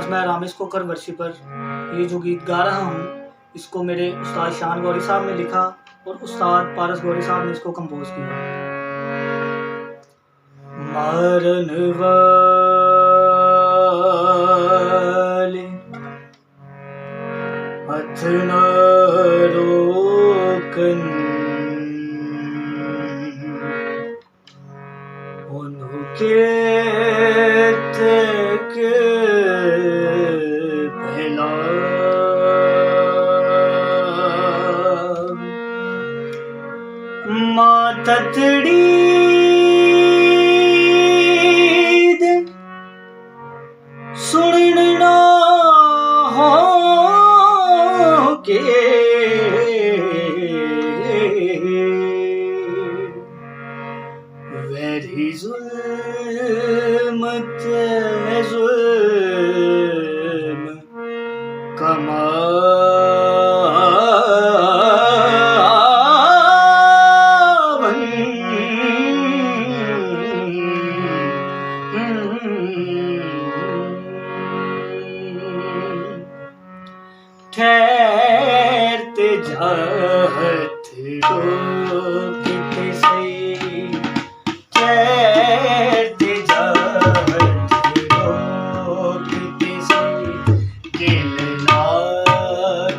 आज मैं रामेश कोकर वर्षी पर ये जो गीत गा रहा हूँ, इसको मेरे उस्ताद शान गौरी साहब ने लिखा और उस्ताद पारस गौरी साहब ने इसको कंपोज किया। मारन वाले हथ न रोकन, उनके तक भला मातड़ी दे सुनना हो के वैरी जुल्मत जुल्म कमावन, ठहरते जात रोकते से, ठहरते जात रोकते से, गिलना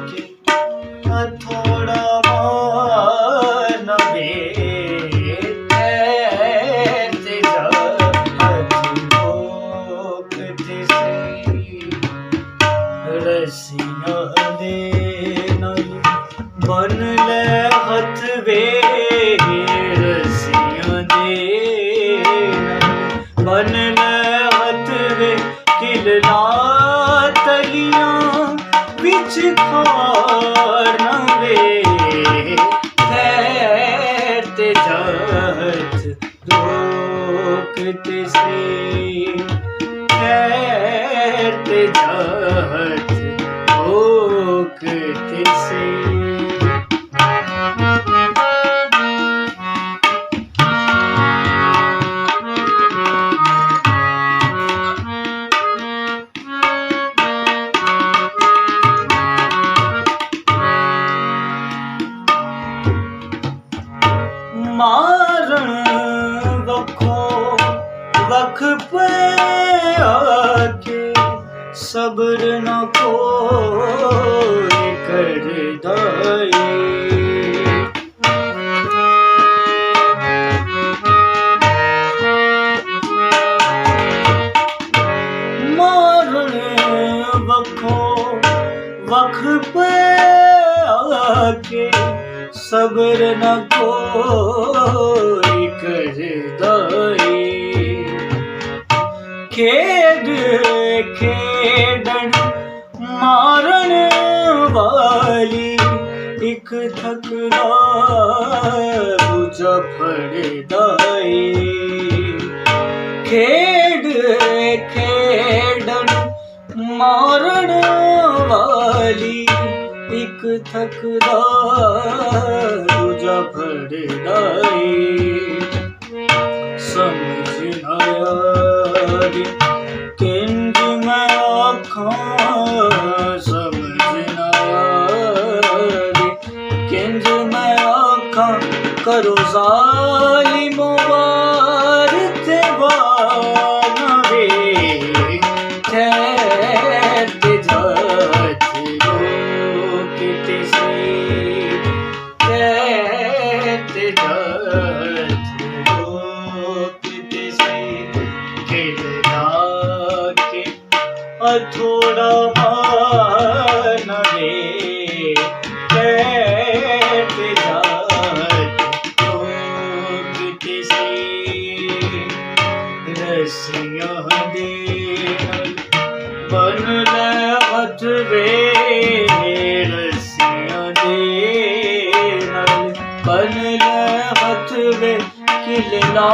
के थोड़ा मान वे, ठहरते जात रोकते से, रसिया दे बन ले हथ वे, रसिया दे बन ले हथ वे, किलना तलियां बिच खाना वे, ठहरते जात रोकते से, ठहरते जात रोकते से। मारण वखो वख पे आके सब्र न कोई कर दाए, मारण वखो वख पे आके सब्र न कोई कर दाए, खेड खेडन मारन वाली एक थकदा दूजा फड़ दाए, खेड खेडन मारन वाली एक थकदा दूजा फड़ दाए, समझ न आए किंज मैं आखां, समझ न आए किंज मैं आखां, करो ज़ालिमों वार ते वाना वे, ठहरते जात रोकते से, ठहरते जात रोकते से, गिलना के थोड़ा मान वे, ठहरते जात रोकते से, रसिया दे बन ले हथ वे, रसिया दे बन ले हथ वे, किलना